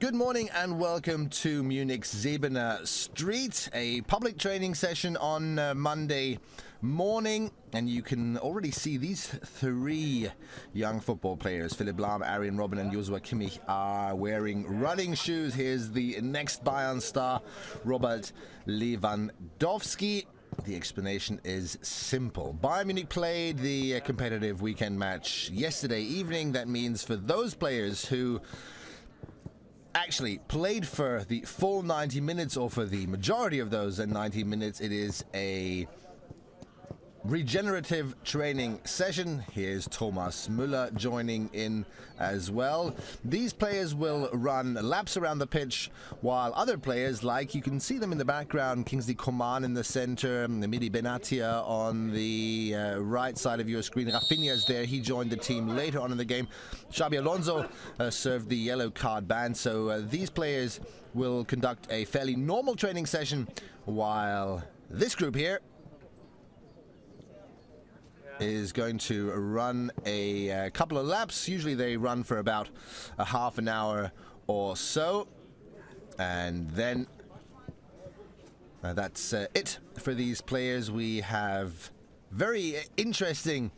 Good morning and welcome to Munich's Zebener Street, a public training session on Monday morning. And you can already see these three young football players, Philipp Lahm, Arjen Robben and Joshua Kimmich, are wearing running shoes. Here's the next Bayern star, Robert Lewandowski. The explanation is simple. Bayern Munich played the competitive weekend match yesterday evening. That means for those players who actually played for the full 90 minutes, or for the majority of those 90 minutes, it is a regenerative training session. Here's Thomas Müller joining in as well. These players will run laps around the pitch, while other players, like you can see them in the background, Kingsley Coman in the center, Mehdi Benatia on the right side of your screen. Rafinha is there. He joined the team later on in the game. Xabi Alonso served the yellow card ban. So these players will conduct a fairly normal training session, while this group here is going to run a couple of laps. Usually they run for about a half an hour or so, and then that's it for these players. We have very interesting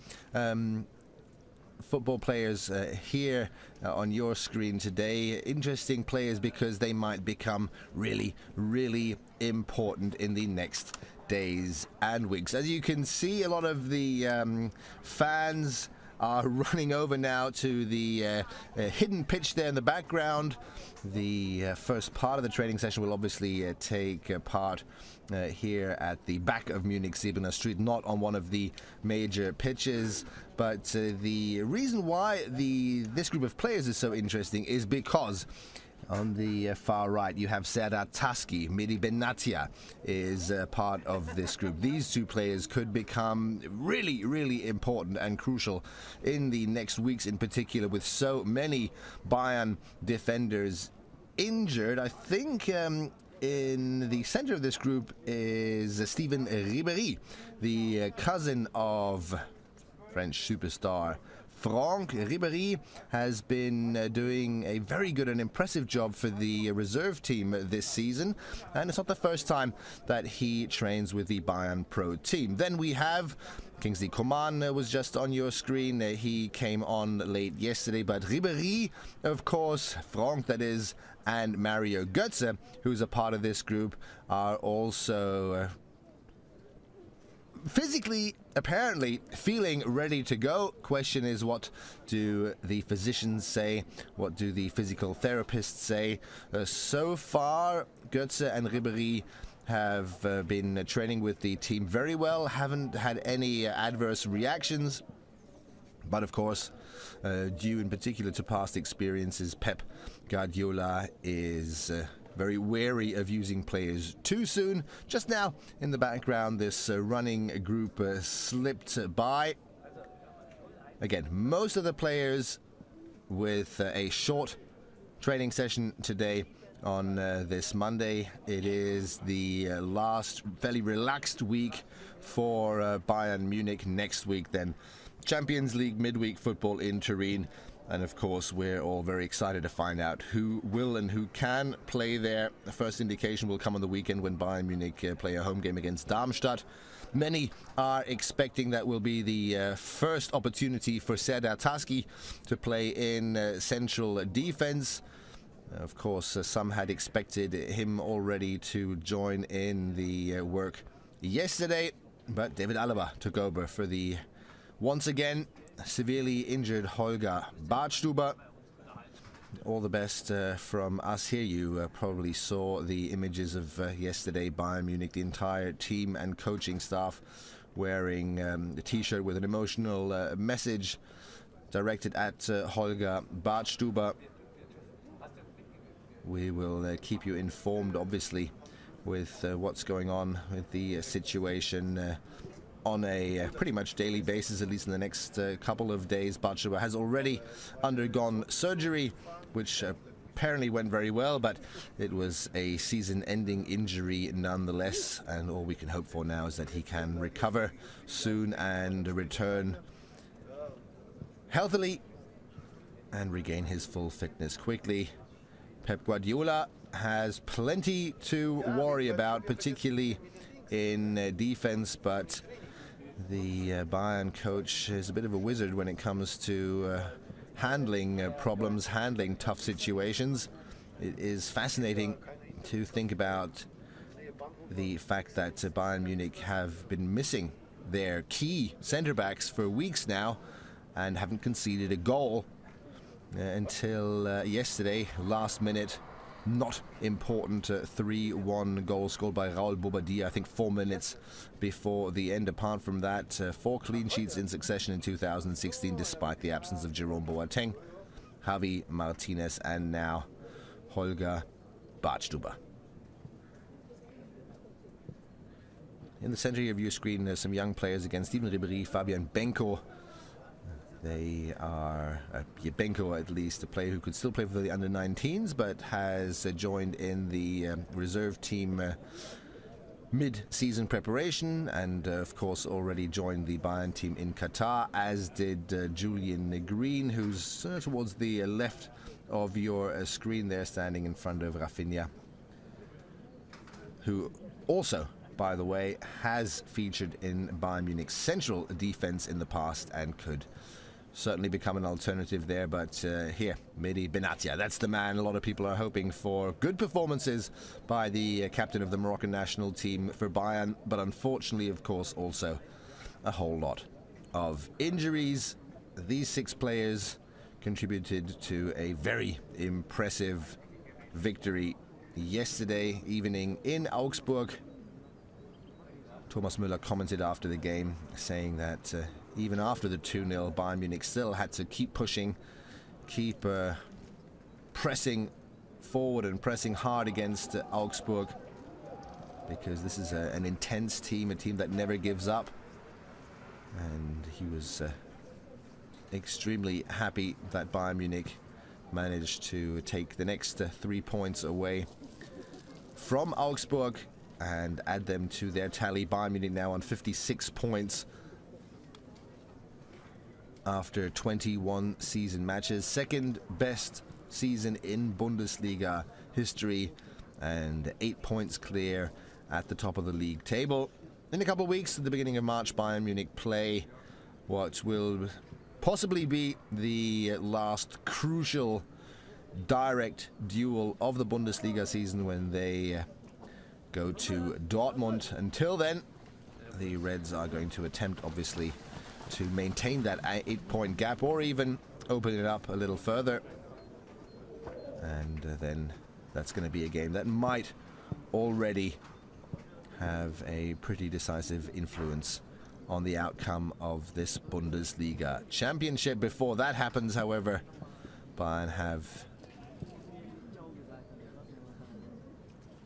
football players here on your screen today. Interesting players because they might become really, really important in the next days and weeks. As you can see, a lot of the fans are running over now to the hidden pitch there in the background. The first part of the training session will obviously take part here at the back of Munich's Zebener Street, not on one of the major pitches. But the reason why this group of players is so interesting is because on the far right, you have Serdar Taski. Mehdi Benatia is part of this group. These two players could become really, really important and crucial in the next weeks, in particular, with so many Bayern defenders injured. I think in the center of this group is Steven Ribéry, the cousin of French superstar Franck Ribéry. Has been doing a very good and impressive job for the reserve team this season, and it's not the first time that he trains with the Bayern Pro team. Then we have Kingsley Coman, was just on your screen. He came on late yesterday, but Ribéry, of course, Franck that is, and Mario Götze, who's a part of this group, are also physically, apparently, feeling ready to go. Question is, what do the physicians say? What do the physical therapists say? So far, Götze and Ribéry have been training with the team very well, haven't had any adverse reactions. But of course, due in particular to past experiences, Pep Guardiola is very wary of using players too soon. Just now, in the background, this running group slipped by. Again, most of the players with a short training session today on this Monday. It is the last fairly relaxed week for Bayern Munich. Next week, then, Champions League midweek football in Turin. And of course, we're all very excited to find out who will and who can play there. The first indication will come on the weekend when Bayern Munich play a home game against Darmstadt. Many are expecting that will be the first opportunity for Serdar Taski to play in central defense. Of course, some had expected him already to join in the work yesterday, but David Alaba took over for the once again severely injured Holger Badstuber. All the best from us here. You probably saw the images of yesterday. Bayern Munich, the entire team and coaching staff wearing a t-shirt with an emotional message directed at Holger Badstuber. We will keep you informed, obviously, with what's going on with the situation on a pretty much daily basis, at least in the next couple of days. Badstuber has already undergone surgery, which apparently went very well, but it was a season-ending injury nonetheless, and all we can hope for now is that he can recover soon and return healthily and regain his full fitness quickly. Pep Guardiola has plenty to worry about, particularly in defense, but the Bayern coach is a bit of a wizard when it comes to handling problems, handling tough situations. It is fascinating to think about the fact that Bayern Munich have been missing their key centre-backs for weeks now and haven't conceded a goal until yesterday, last minute. Not important 3-1 goal scored by Raoul Bobadilla, I think 4 minutes before the end. Apart from that, 4 clean sheets in succession in 2016, despite the absence of Jerome Boateng, Javi Martinez, and now Holger Badstuber. In the center of your screen, there's some young players again. Steven Ribéry, Fabian Benko. They are, Benko at least, a player who could still play for the under-19s, but has joined in the reserve team mid-season preparation, and of course already joined the Bayern team in Qatar, as did Julian Green, who's towards the left of your screen there, standing in front of Rafinha, who also, by the way, has featured in Bayern Munich's central defense in the past and could certainly become an alternative there. But here, Mehdi Benatia, that's the man. A lot of people are hoping for good performances by the captain of the Moroccan national team for Bayern, but unfortunately, of course, also a whole lot of injuries. These 6 players contributed to a very impressive victory yesterday evening in Augsburg. Thomas Müller commented after the game, saying that even after the 2-0, Bayern Munich still had to keep pushing, keep pressing forward and pressing hard against Augsburg, because this is an intense team, a team that never gives up. And he was extremely happy that Bayern Munich managed to take the next 3 points away from Augsburg and add them to their tally. Bayern Munich now on 56 points after 21 season matches. Second best season in Bundesliga history, and 8 points clear at the top of the league table. In a couple of weeks, at the beginning of March, Bayern Munich play what will possibly be the last crucial direct duel of the Bundesliga season, when they go to Dortmund. Until then, the Reds are going to attempt, obviously, to maintain that 8-point gap, or even open it up a little further. And then that's going to be a game that might already have a pretty decisive influence on the outcome of this Bundesliga championship. Before that happens, however, Bayern have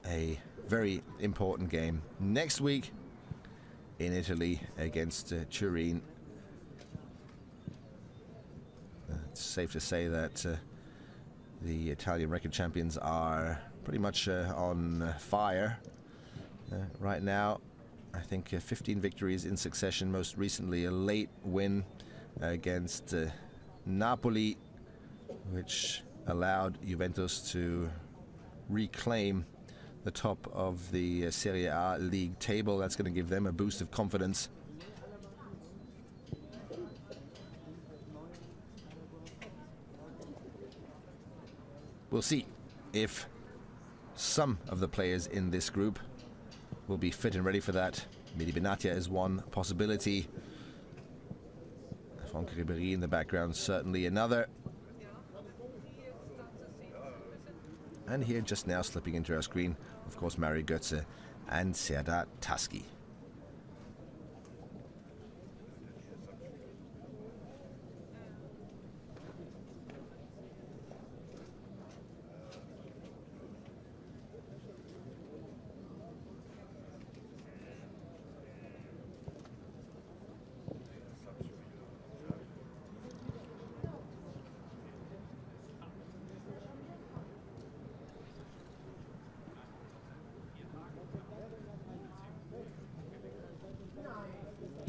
a very important game next week in Italy against Turin. It's safe to say that the Italian record champions are pretty much on fire right now. I think 15 victories in succession, most recently a late win against Napoli, which allowed Juventus to reclaim the top of the Serie A league table. That's going to give them a boost of confidence. We'll see if some of the players in this group will be fit and ready for that. Mehdi Benatia is one possibility. Franck Ribéry in the background, certainly another. And here, just now slipping into our screen, of course, Mario Götze and Serdar Taski.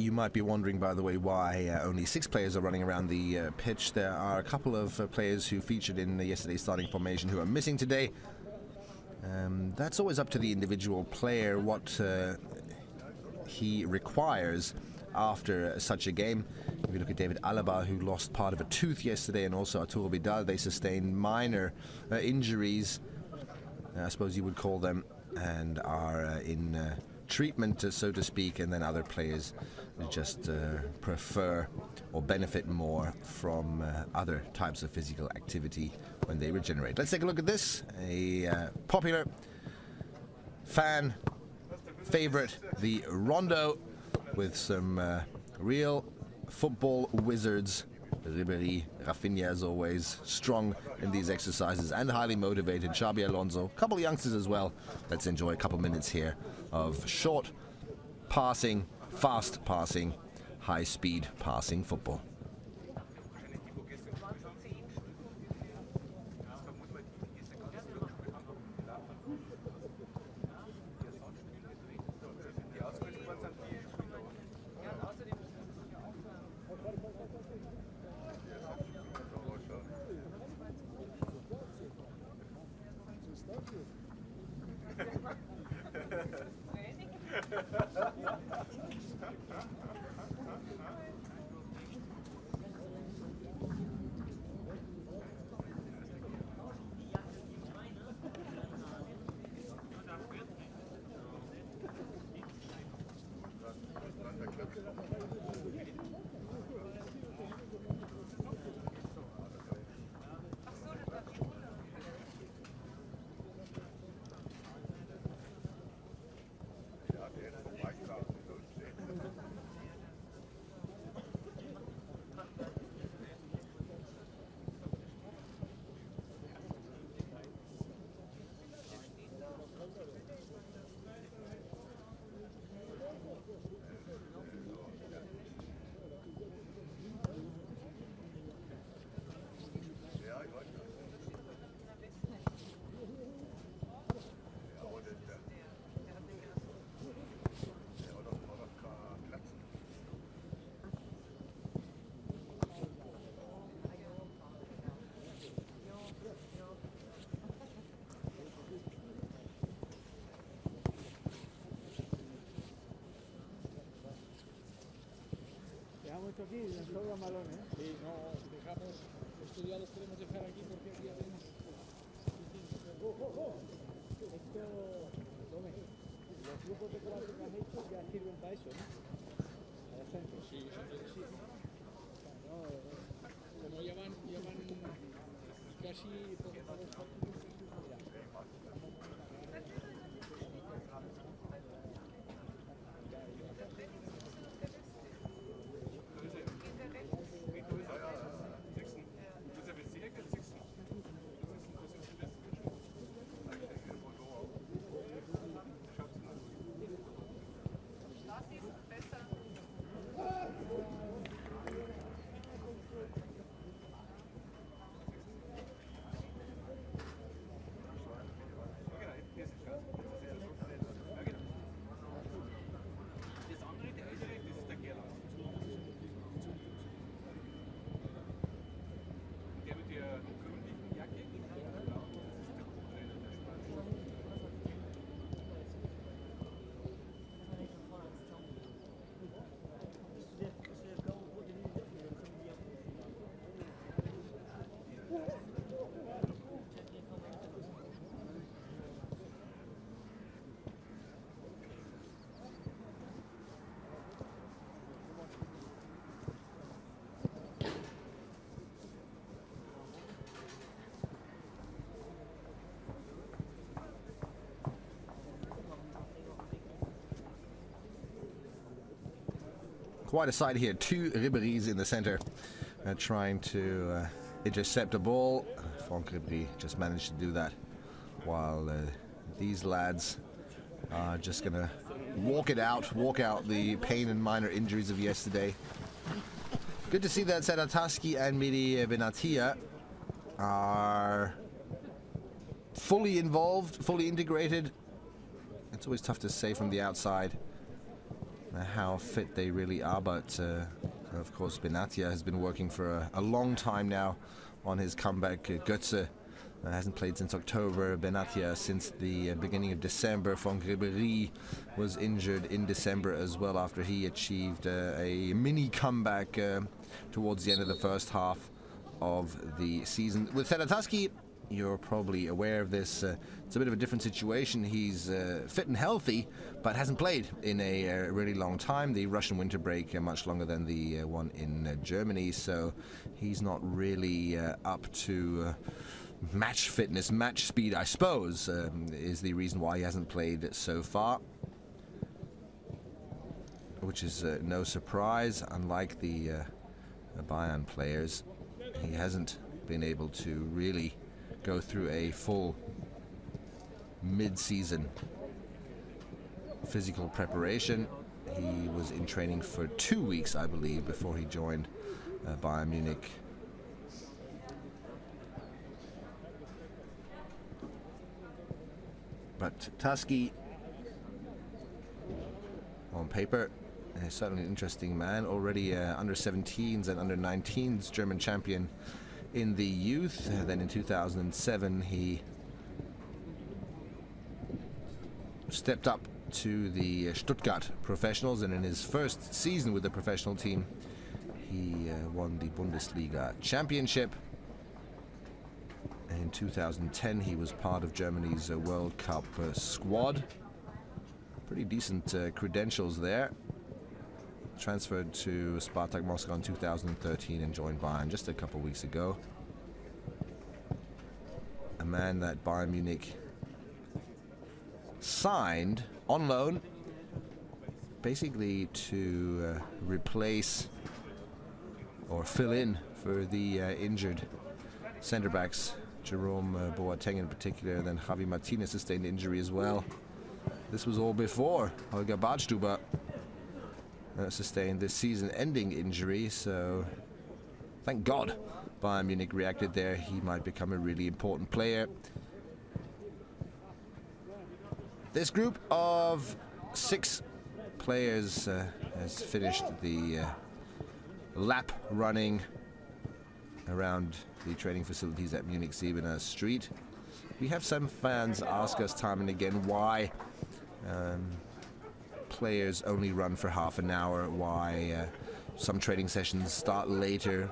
You might be wondering, by the way, why only 6 players are running around the pitch. There are a couple of players who featured in yesterday's starting formation who are missing today. That's always up to the individual player what he requires after such a game. If you look at David Alaba, who lost part of a tooth yesterday, and also Arturo Vidal, they sustained minor injuries, I suppose you would call them, and are in treatment, so to speak, and then other players just prefer or benefit more from other types of physical activity when they regenerate. Let's take a look at this. A popular fan favorite, the Rondo, with some real football wizards. Ribéry, Rafinha, as always, strong in these exercises and highly motivated. Xabi Alonso, a couple of youngsters as well. Let's enjoy a couple minutes here of short passing, fast passing, high-speed passing football. Mucho aquí, en todo malón, ¿eh? Sí, no, dejamos, esto ya los queremos dejar aquí porque aquí ya tenemos... Esto, tome, los grupos de trabajo que han hecho ya sirven para eso, ¿no? Para el centro. Sí, sí. No, como ya van casi todos los partidos, mira. Quite a sight here. 2 Ribéry's in the center trying to intercept a ball. Franck Ribéry just managed to do that, while these lads are just going to walk out the pain and minor injuries of yesterday. Good to see that Serataski and Miri Benatia are fully involved, fully integrated. It's always tough to say from the outside. how fit they really are, but of course Benatia has been working for a long time now on his comeback. Götze hasn't played since October, Benatia since the beginning of December. Franck Ribéry was injured in December as well after he achieved a mini comeback towards the end of the first half of the season. With Sedataski, you're probably aware of this. It's a bit of a different situation. He's fit and healthy, but hasn't played in a really long time. The Russian winter break much longer than the one in Germany, so he's not really up to match fitness, match speed, I suppose, is the reason why he hasn't played so far. Which is no surprise. Unlike the Bayern players, he hasn't been able to really go through a full mid-season physical preparation. He was in training for 2 weeks, I believe, before he joined Bayern Munich. But Taski, on paper, is certainly an interesting man. Already under 17s and under 19s German champion in the youth. Then in 2007 he stepped up to the Stuttgart professionals, and in his first season with the professional team he won the Bundesliga championship. In 2010 he was part of Germany's World Cup squad. Pretty decent credentials there. Transferred to Spartak Moscow in 2013 and joined Bayern just a couple weeks ago. A man that Bayern Munich signed on loan, basically to replace or fill in for the injured centre backs. Jerome Boateng in particular, then Javi Martinez sustained injury as well. This was all before Holger Badstuber sustained this season-ending injury, so thank God Bayern Munich reacted there. He might become a really important player. This group of 6 players has finished the lap running around the training facilities at Munich Siebener Street. We have some fans ask us time and again why players only run for half an hour, why some training sessions start later,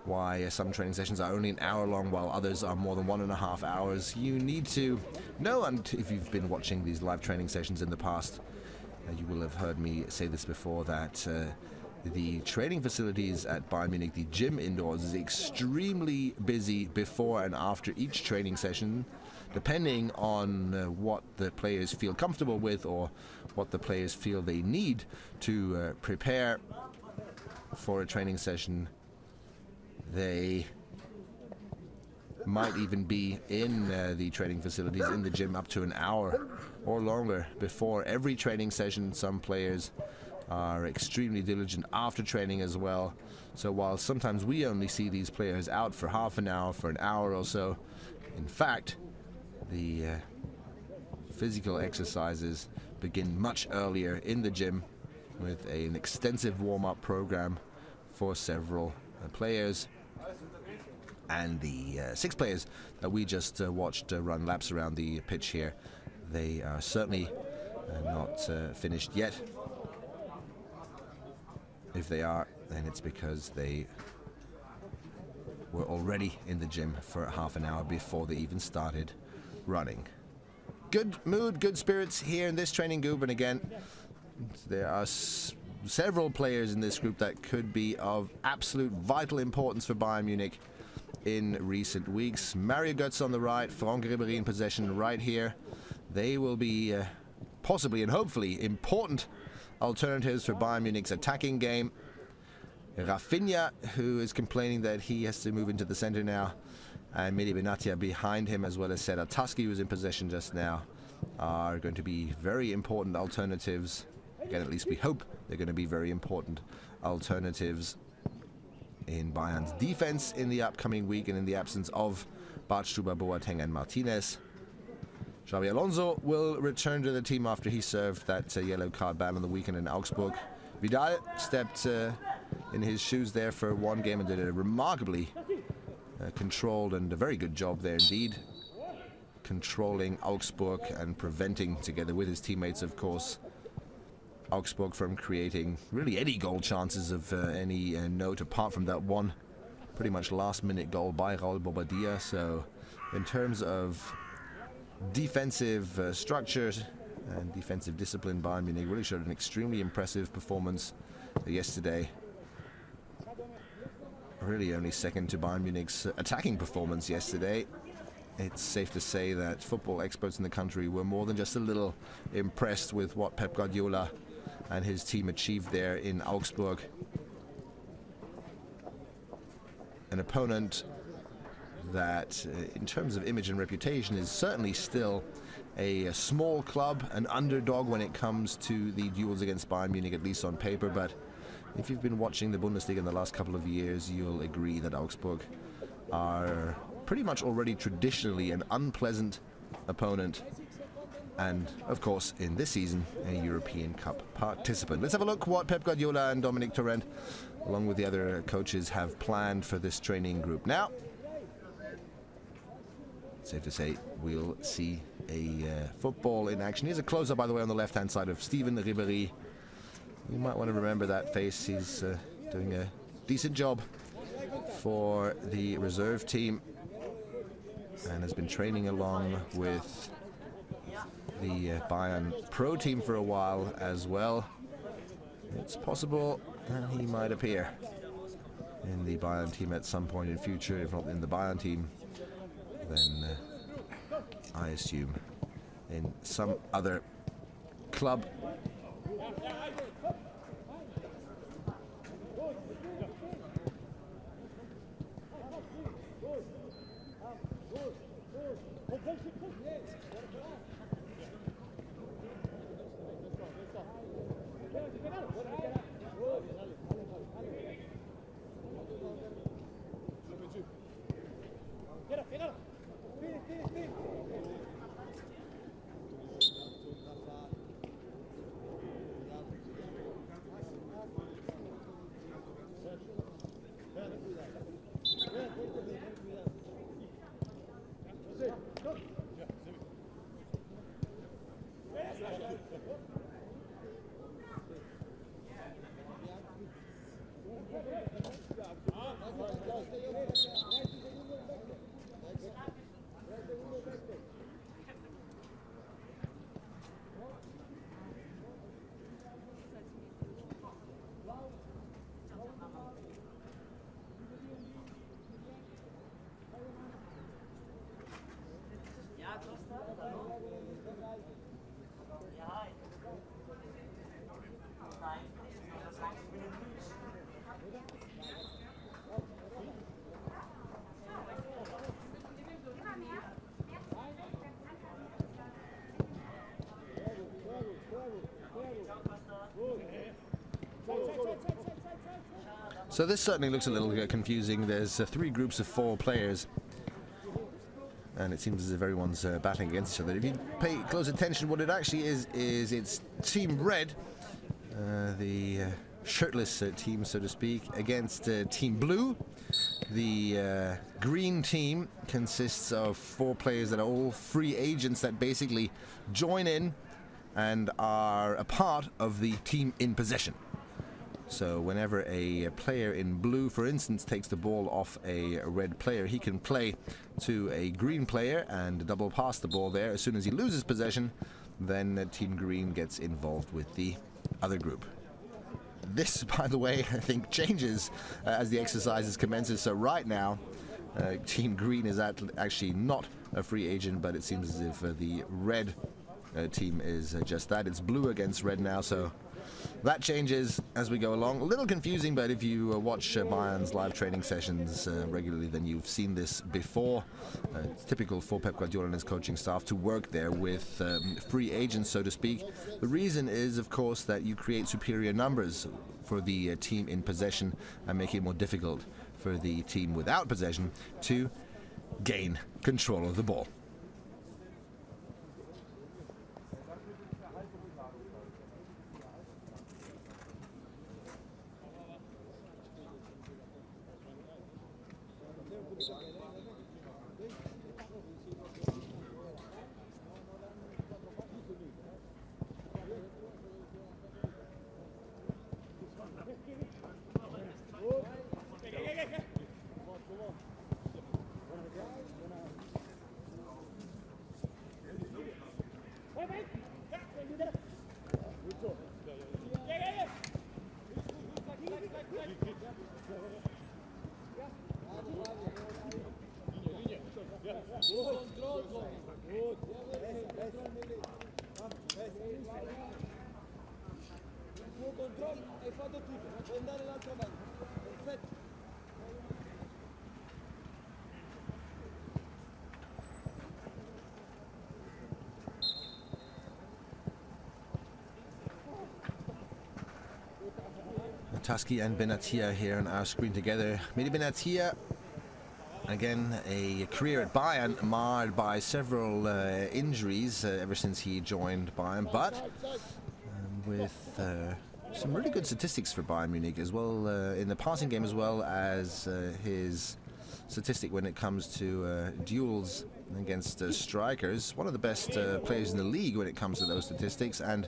why some training sessions are only an hour long while others are more than 1.5 hours. You need to know, and if you've been watching these live training sessions in the past, you will have heard me say this before, that the training facilities at Bayern Munich, the gym indoors, is extremely busy before and after each training session, depending on what the players feel comfortable with or what the players feel they need to prepare for a training session. They might even be in the training facilities in the gym up to an hour or longer before every training session. Some players are extremely diligent after training as well. So while sometimes we only see these players out for half an hour, for an hour or so, in fact, the physical exercises begin much earlier in the gym with an extensive warm-up program for several players. And the 6 players that we just watched run laps around the pitch here, they are certainly not finished yet. If they are, then it's because they were already in the gym for half an hour before they even started running. Good mood, good spirits here in this training group, and again, there are several players in this group that could be of absolute vital importance for Bayern Munich in recent weeks. Mario Götze on the right, Franck Ribéry in possession right here. They will be possibly and hopefully important alternatives for Bayern Munich's attacking game. Rafinha, who is complaining that he has to move into the center now, and Mehdi Benatia behind him, as well as Sedataski, who's in possession just now, are going to be very important alternatives. Again, at least we hope they're going to be very important alternatives in Bayern's defense in the upcoming week and in the absence of Badstuber, Boateng and Martinez. Xabi Alonso will return to the team after he served that yellow card ban on the weekend in Augsburg. Vidal stepped in his shoes there for one game and did a remarkably controlled and a very good job there indeed, controlling Augsburg and preventing, together with his teammates of course, Augsburg from creating really any goal chances of any note apart from that one pretty much last minute goal by Raul Bobadilla. So in terms of defensive structures and defensive discipline, Bayern Munich really showed an extremely impressive performance yesterday. Really only second to Bayern Munich's attacking performance yesterday. It's safe to say that football experts in the country were more than just a little impressed with what Pep Guardiola and his team achieved there in Augsburg. An opponent that, in terms of image and reputation, is certainly still a small club, an underdog when it comes to the duels against Bayern Munich, at least on paper. But if you've been watching the Bundesliga in the last couple of years, you'll agree that Augsburg are pretty much already traditionally an unpleasant opponent, and of course in this season a European Cup participant. Let's have a look what Pep Guardiola and Dominic Torrent, along with the other coaches, have planned for this training group. Now, safe to say we'll see a football in action. Here's a close-up, by the way, on the left-hand side of Steven Ribéry. You might want to remember that face. He's doing a decent job for the reserve team and has been training along with the Bayern Pro team for a while as well. It's possible that he might appear in the Bayern team at some point in future. If not in the Bayern team, then I assume in some other club. So this certainly looks a little confusing. There's three groups of 4 players, and it seems as if everyone's battling against each other. If you pay close attention, what it actually is it's Team Red, the shirtless team, so to speak, against Team Blue. The green team consists of 4 players that are all free agents that basically join in and are a part of the team in possession. So whenever a player in blue, for instance, takes the ball off a red player, he can play to a green player and double pass the ball there. As soon as he loses possession, then Team Green gets involved with the other group. This, by the way, I think changes as the exercises commences. So right now, Team Green is actually not a free agent, but it seems as if the red team is just that. It's blue against red now, so that changes as we go along. A little confusing, but if you watch Bayern's live training sessions regularly, then you've seen this before. It's typical for Pep Guardiola and his coaching staff to work there with free agents, so to speak. The reason is, of course, that you create superior numbers for the team in possession and make it more difficult for the team without possession to gain control of the ball. Taski and Benatia here on our screen together. Mehdi Benatia, again, a career at Bayern marred by several injuries ever since he joined Bayern, but with some really good statistics for Bayern Munich as well in the passing game, as well as his statistic when it comes to duels against strikers. One of the best players in the league when it comes to those statistics, and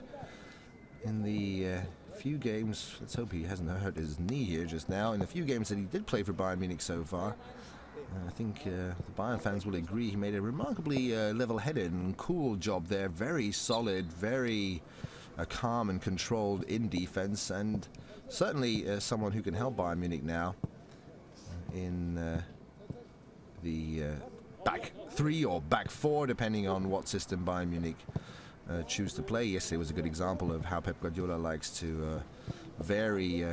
in the few games, let's hope he hasn't hurt his knee here just now, in the few games that he did play for Bayern Munich so far, I think the Bayern fans will agree he made a remarkably level-headed and cool job there. Very solid, very calm and controlled in defense, and certainly someone who can help Bayern Munich now in the back three or back four, depending on what system Bayern Munich choose to play. Yesterday was a good example of how Pep Guardiola likes to vary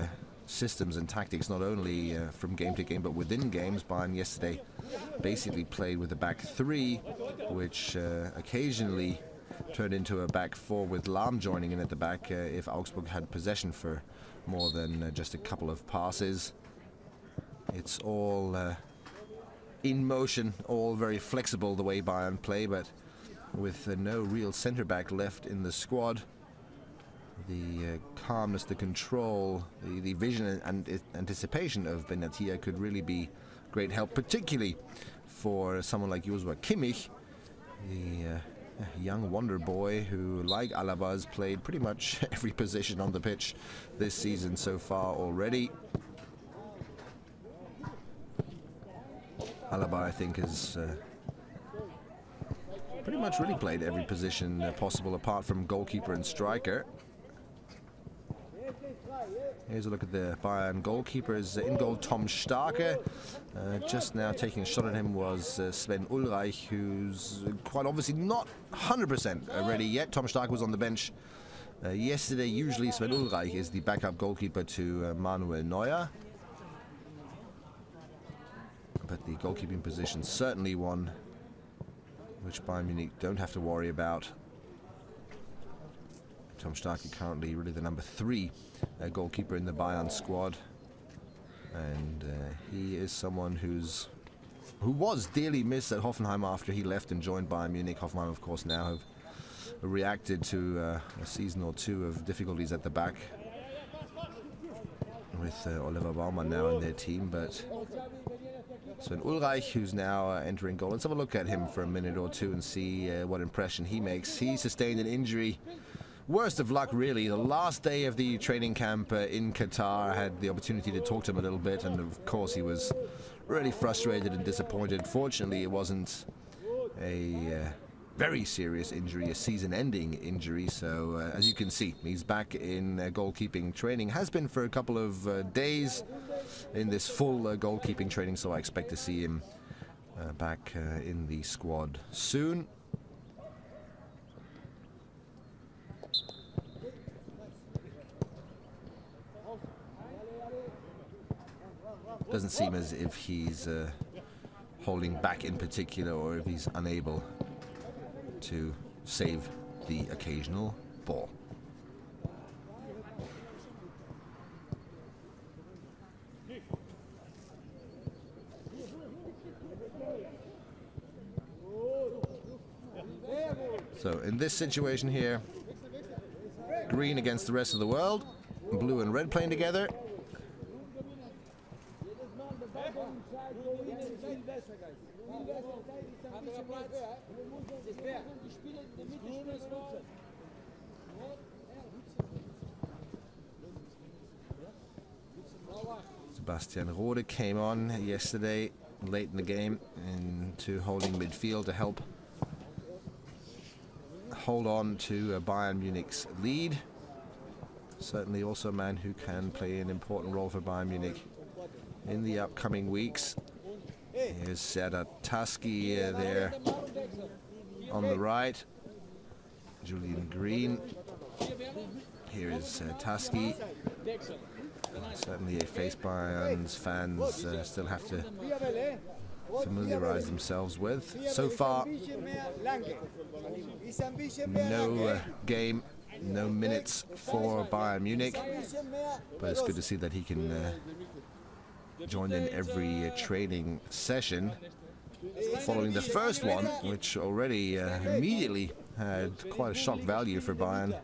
systems and tactics, not only from game to game but within games. Bayern yesterday basically played with a back three, which occasionally turned into a back four with Lahm joining in at the back if Augsburg had possession for more than just a couple of passes. It's all in motion, all very flexible the way Bayern play, but with no real centre-back left in the squad, the calmness, the control, the vision and anticipation of Benatia could really be great help, particularly for someone like Joshua Kimmich, the young wonder boy who, like Alaba, has played pretty much every position on the pitch this season so far already. Alaba, I think, is pretty much really played every position possible apart from goalkeeper and striker. Here's a look at the Bayern goalkeepers. In goal, Tom Starke. Just now taking a shot at him was Sven Ulreich, who's quite obviously not 100% ready yet. Tom Starke was on the bench yesterday. Usually Sven Ulreich is the backup goalkeeper to Manuel Neuer, but the goalkeeping position certainly one which Bayern Munich don't have to worry about. Tom Starke currently really the number 3 goalkeeper in the Bayern squad, and he is someone who was dearly missed at Hoffenheim after he left and joined Bayern Munich. Hoffenheim, of course, now have reacted to a season or two of difficulties at the back with Oliver Baumann now in their team, but Sven Ulreich, who's now entering goal. Let's have a look at him for a minute or two and see what impression he makes. He sustained an injury. Worst of luck, really. The last day of the training camp in Qatar, I had the opportunity to talk to him a little bit, and of course he was really frustrated and disappointed. Fortunately, it wasn't a very serious injury, a season-ending injury. So as you can see, he's back in goalkeeping training. Has been for a couple of days in this full goalkeeping training, so I expect to see him back in the squad soon. Doesn't seem as if he's holding back in particular, or if he's unable to save the occasional ball. So in this situation here, green against the rest of the world, blue and red playing together. Sebastian Rode came on yesterday late in the game into holding midfield to help hold on to Bayern Munich's lead. Certainly also a man who can play an important role for Bayern Munich in the upcoming weeks. Here's Serdar Taski there on the right. Julian Green. Here is Taski. Certainly a face Bayern's fans still have to familiarize themselves with. So far, no game, no minutes for Bayern Munich, but it's good to see that he can join in every training session. Following the first one, which already immediately had quite a shock value for Bayern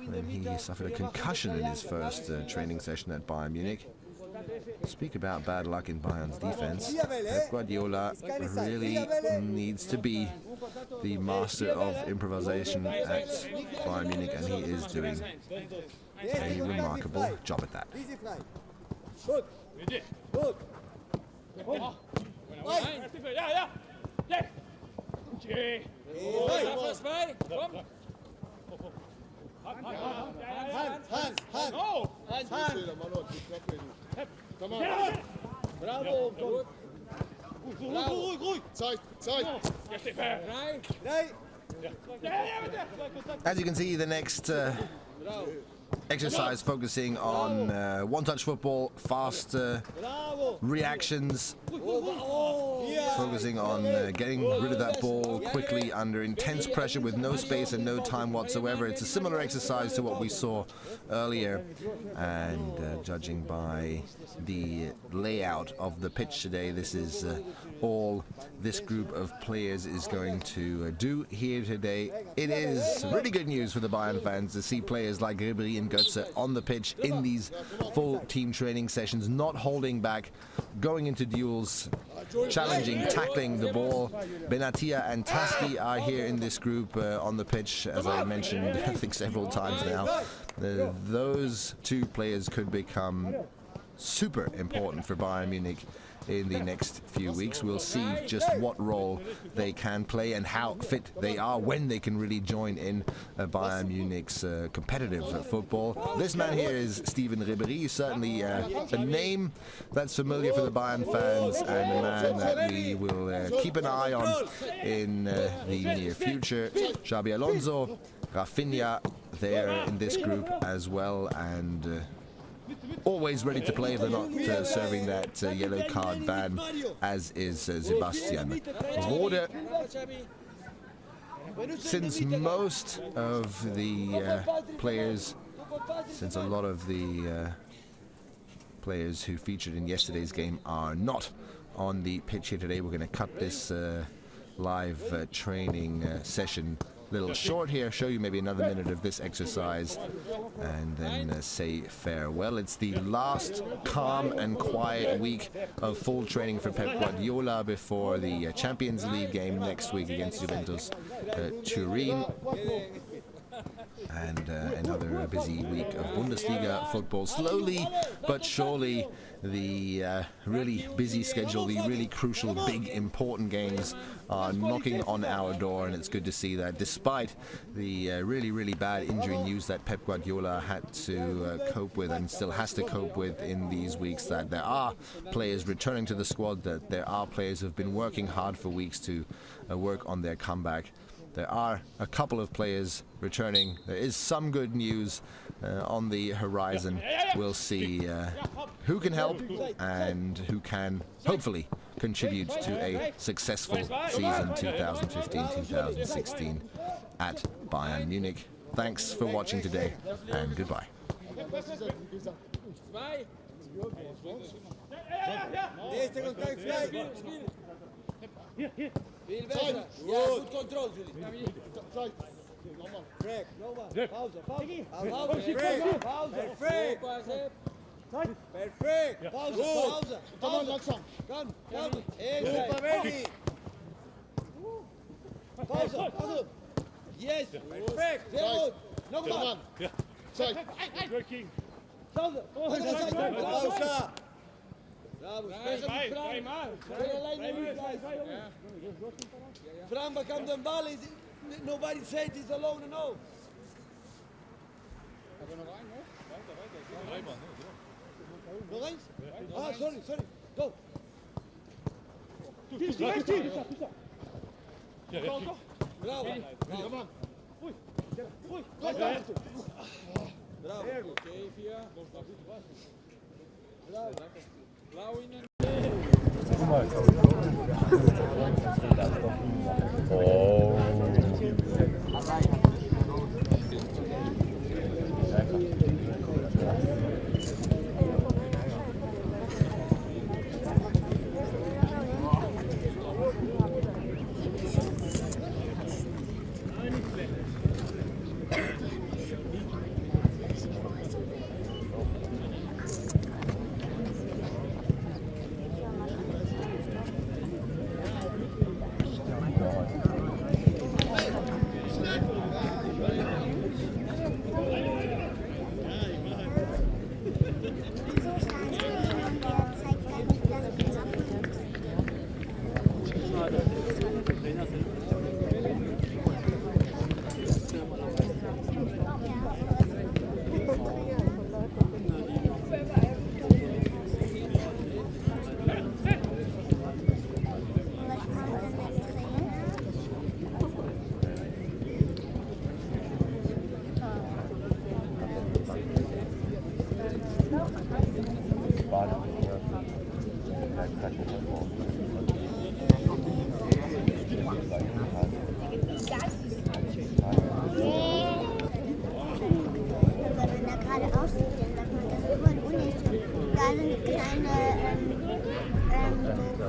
when he suffered a concussion in his first training session at Bayern Munich. Speak about bad luck in Bayern's defense. Pep Guardiola really needs to be the master of improvisation at Bayern Munich, and he is doing a remarkable job at that. As you can see, the next exercise focusing on one-touch football, fast reactions, focusing on getting rid of that ball quickly under intense pressure with no space and no time whatsoever. It's a similar exercise to what we saw earlier, and judging by the layout of the pitch today, this is all this group of players is going to do here today. It is really good news for the Bayern fans to see players like Ribéry and Götze on the pitch in these full team training sessions, not holding back, going into duels, challenging, tackling the ball. Benatia and Taski are here in this group on the pitch, as I mentioned I think several times now. Those two players could become super important for Bayern Munich in the next few weeks. We'll see just what role they can play and how fit they are when they can really join in Bayern Munich's competitive football. This man here is Steven Ribéry, certainly a name that's familiar for the Bayern fans and a man that we will keep an eye on in the near future. Xabi Alonso, Rafinha there in this group as well, and always ready to play if they're not serving that yellow card ban, as is Sebastian Rode. Since most of the players, since a lot of the players who featured in yesterday's game are not on the pitch here today, we're going to cut this live training session little short here, show you maybe another minute of this exercise, and then say farewell. It's the last calm and quiet week of full training for Pep Guardiola before the Champions League game next week against Juventus Turin. And another busy week of Bundesliga football. Slowly but surely, the really busy schedule, the really crucial, big, important games are knocking on our door, and it's good to see that despite the really bad injury news that Pep Guardiola had to cope with and still has to cope with in these weeks, that there are players returning to the squad, that there are players who have been working hard for weeks to work on their comeback. There are a couple of players returning. There is some good news on the horizon. We'll see who can help and who can hopefully contribute to a successful season 2015-2016 at Bayern Munich. Thanks for watching today, and goodbye. Viel besser. Ja, gut Kontrolle, Juli. Break. Pause. Pause. Pause. Pause. Perfect. Pauze, pauze. Come on, Laksam. Kan, kan. Super, ready. Pauze, pauze. Yes, perfect. Sehr gut. Nog Come eenmaal. on. Side. Pauze. Pauze. Bravo, speel hem vrij. Speel alleen maar niet vrij. Fran bekam de bal. Nobody said he's alone and all. Nog eens? Ah, sorry. Go. Bravo. Come on. Bravo. Oké, via. Bravo. Blauw in en...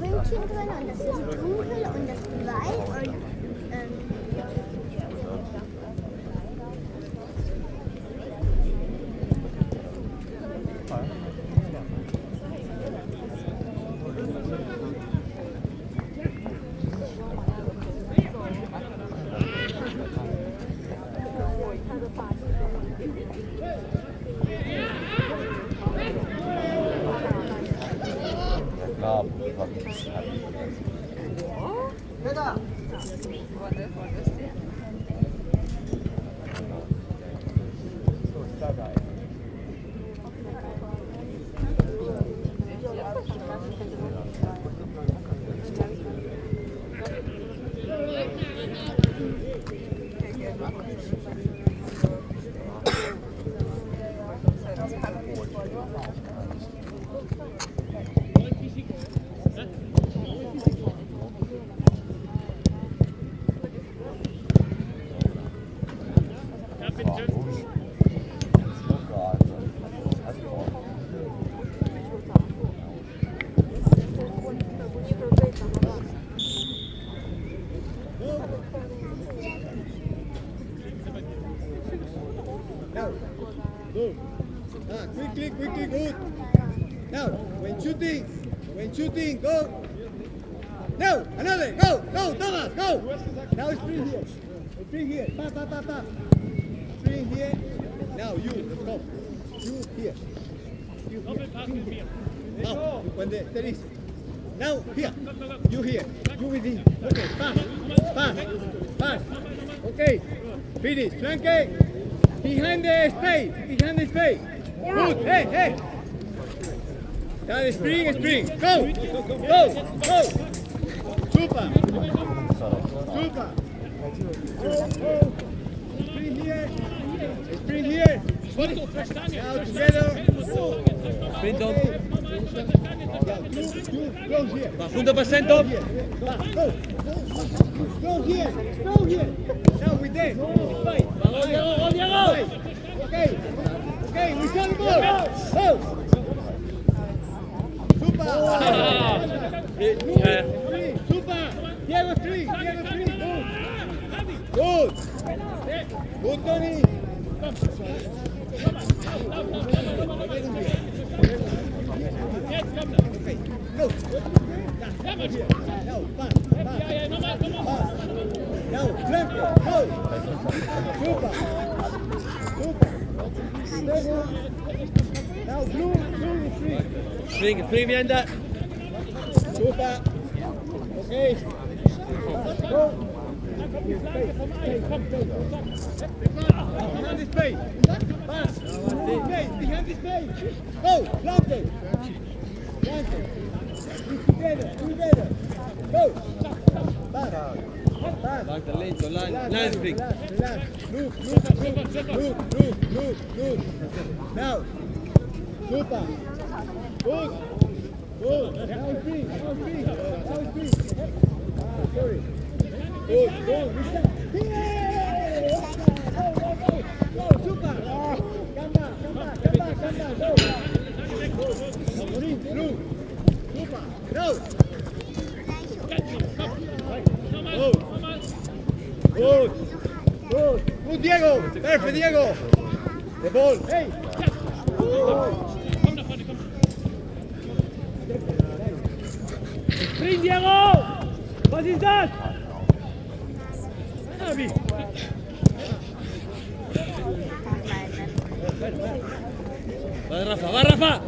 Pünktchen drin und das ist dunkel und das ist weiß und Quickly, good. Now, when shooting, go. Now, another, go, Thomas, go. Now sprint here, pa. Sprint here. Now you, come. You here. Now, when there is. Now, here. You here. You with him. Okay, pass. Okay, finish. Flanke. Behind the space. Good, hey. Now spring. Go. Super. Go. Sprint here. Now together. Sprint on. Close here. 100% op. Go here. Now with them. Fight. Okay, we shall go. Super. Super. Diego three. Good, Tony. Spring vända. Super. Okej. Behind this space. Pass. Behind this space. Go. Plante. Plante. Together. Go. Pass. Pass. Lento. Line spring. Look. Now. Super. Good. Now speed. Sorry. Good. Go. Super. Come back. Go. Super. No. Good, Diego. Perfect, Diego. The ball. Hey. Spring, Diego! Was ist das? Abi. Va Rafa!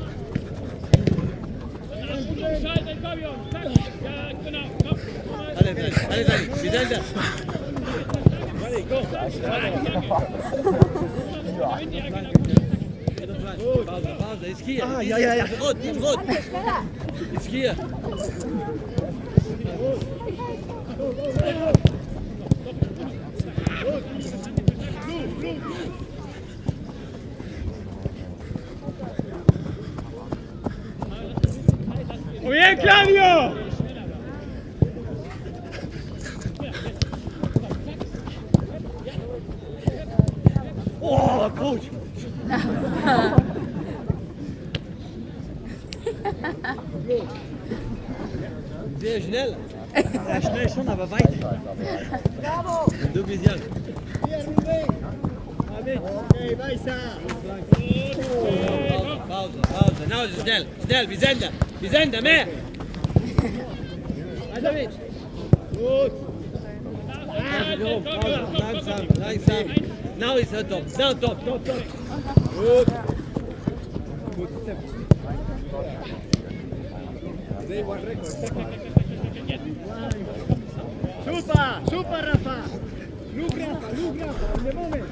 Alle dran. Wir sind da. Pausa. Ist hier. Ja. Rot. Ist hier. Muy bien, Claudio. Oh, Coach. Sehr schnell. Ja, schnell schon, aber weit. Bravo. Du bist young. Okay, weiter. Pause. Now schnell. Wir sind da, mehr. Gut. Langsam. Now is her top. Now top. Gut. Super, Rafa. Look, Rafa. In the moment.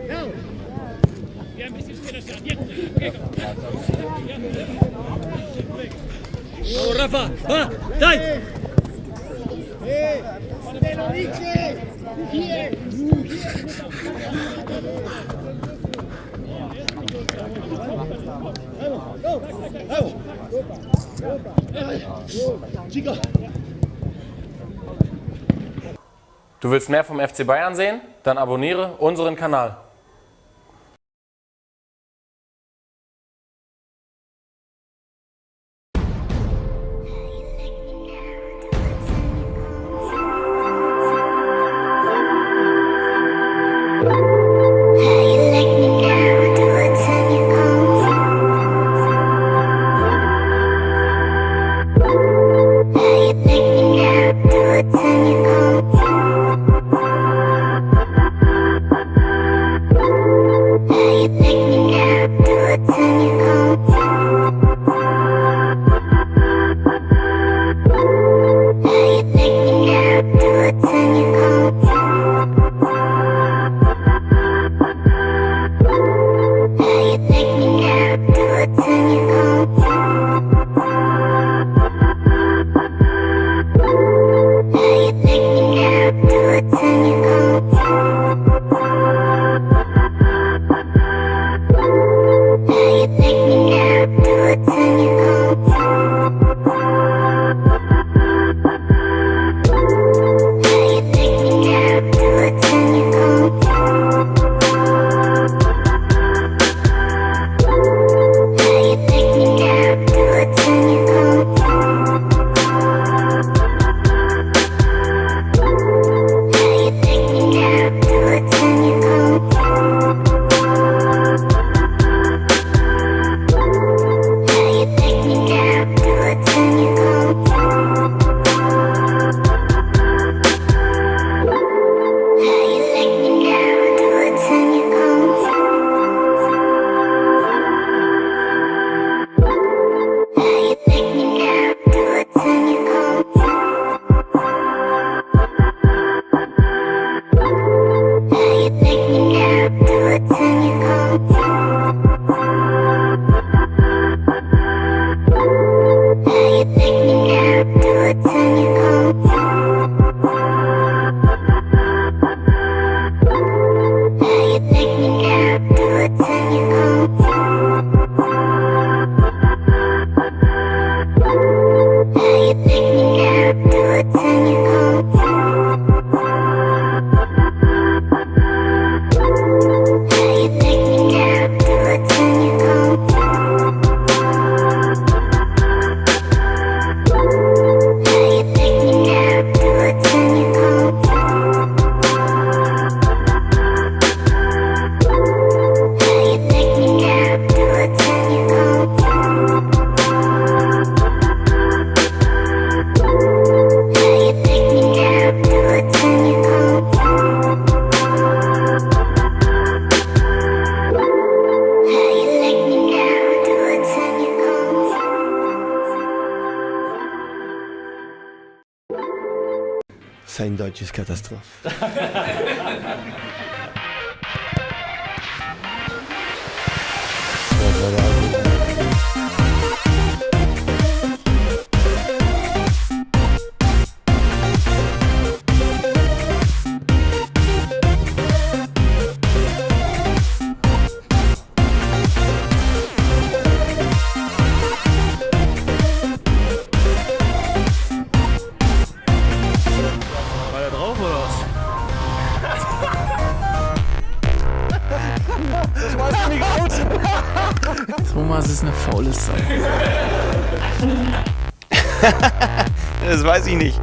Now. Oh, Rafa. Va. Dai. Te lo dije. Here. Chico. Du willst mehr vom FC Bayern sehen? Dann abonniere unseren Kanal. Sein Deutsch ist Katastrophe. War der drauf oder was? Thomas ist eine faule Sau. Das weiß ich nicht.